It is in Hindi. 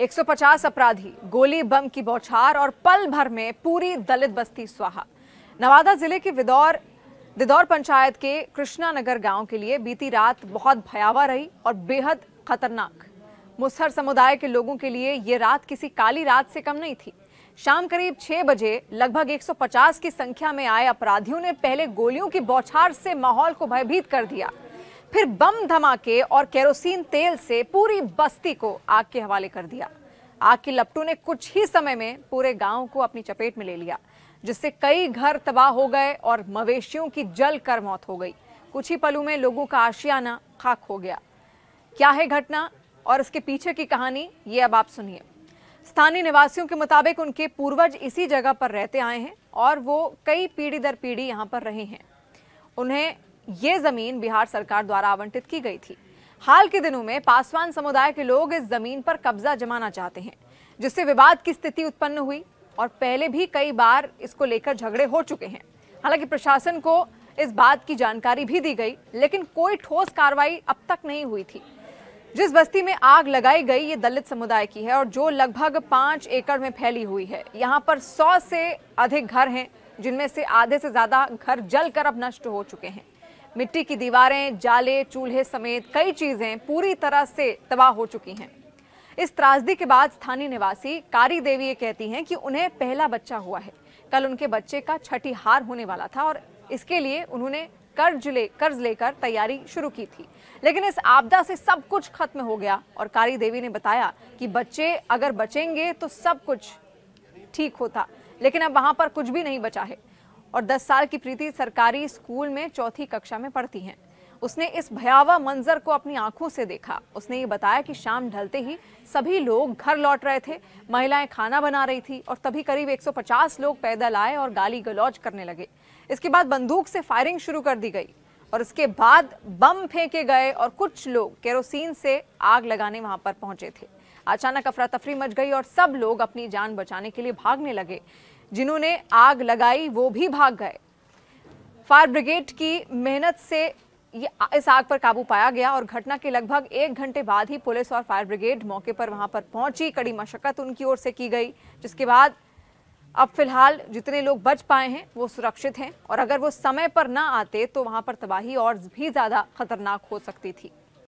150 अपराधी, गोली बम की बौछार और पल भर में पूरी दलित बस्ती स्वाहा। नवादा जिले के दिदौर पंचायत के कृष्णा नगर गांव के लिए बीती रात बहुत भयावह रही और बेहद खतरनाक। मुसहर समुदाय के लोगों के लिए ये रात किसी काली रात से कम नहीं थी। शाम करीब 6 बजे लगभग 150 की संख्या में आए अपराधियों ने पहले गोलियों की बौछार से माहौल को भयभीत कर दिया, फिर बम धमाके और केरोसिन तेल से पूरी बस्ती को आग के हवाले कर दिया। आग की लपटों ने कुछ ही समय में पूरे गांव को अपनी चपेट में ले लिया, जिससे कई घर तबाह हो गए और मवेशियों की जलकर मौत हो गई। कुछ ही पलों में लोगों का आशियाना खाक हो गया। क्या है घटना और इसके पीछे की कहानी, ये अब आप सुनिए। स्थानीय निवासियों के मुताबिक उनके पूर्वज इसी जगह पर रहते आए हैं और वो कई पीढ़ी दर पीढ़ी यहाँ पर रहे हैं। उन्हें ये जमीन बिहार सरकार द्वारा आवंटित की गई थी। हाल के दिनों में पासवान समुदाय के लोग इस जमीन पर कब्जा जमाना चाहते हैं, जिससे विवाद की स्थिति उत्पन्न हुई और पहले भी कई बार इसको लेकर झगड़े हो चुके हैं। हालांकि प्रशासन को इस बात की जानकारी भी दी गई, लेकिन कोई ठोस कार्रवाई अब तक नहीं हुई थी। जिस बस्ती में आग लगाई गई ये दलित समुदाय की है और जो लगभग 5 एकड़ में फैली हुई है। यहाँ पर 100 से अधिक घर हैं, जिनमें से आधे से ज्यादा घर जलकर अब नष्ट हो चुके हैं। मिट्टी की दीवारें, जाले, चूल्हे समेत कई चीजें पूरी तरह से तबाह हो चुकी हैं। इस त्रासदी के बाद स्थानीय निवासी कारी देवी ये कहती हैं कि उन्हें पहला बच्चा हुआ है। कल उनके बच्चे का छठीहार होने वाला था और इसके लिए उन्होंने कर्ज लेकर तैयारी शुरू की थी, लेकिन इस आपदा से सब कुछ खत्म हो गया। और कारी देवी ने बताया कि बच्चे अगर बचेंगे तो सब कुछ ठीक होता, लेकिन अब वहां पर कुछ भी नहीं बचा है। और 10 साल की प्रीति सरकारी स्कूल में 4ठी कक्षा में पढ़ती हैं। उसने इस भयावह मंजर को अपनी आंखों से देखा। उसने ये बताया कि शाम ढलते ही सभी लोग घर लौट रहे थे, महिलाएं खाना बना रही थी और तभी करीब 150 लोग पैदल आए और गाली गलौज करने लगे। इसके बाद बंदूक से फायरिंग शुरू कर दी गई और इसके बाद बम फेंके गए और कुछ लोग केरोसिन से आग लगाने वहां पर पहुंचे थे। अचानक अफरा तफरी मच गई और सब लोग अपनी जान बचाने के लिए भागने लगे। जिन्होंने आग लगाई वो भी भाग गए। फायर ब्रिगेड की मेहनत से इस आग पर काबू पाया गया और घटना के लगभग 1 घंटे बाद ही पुलिस और फायर ब्रिगेड मौके पर वहां पर पहुंची। कड़ी मशक्कत उनकी ओर से की गई, जिसके बाद अब फिलहाल जितने लोग बच पाए हैं वो सुरक्षित हैं और अगर वो समय पर ना आते तो वहां पर तबाही और भी ज्यादा खतरनाक हो सकती थी।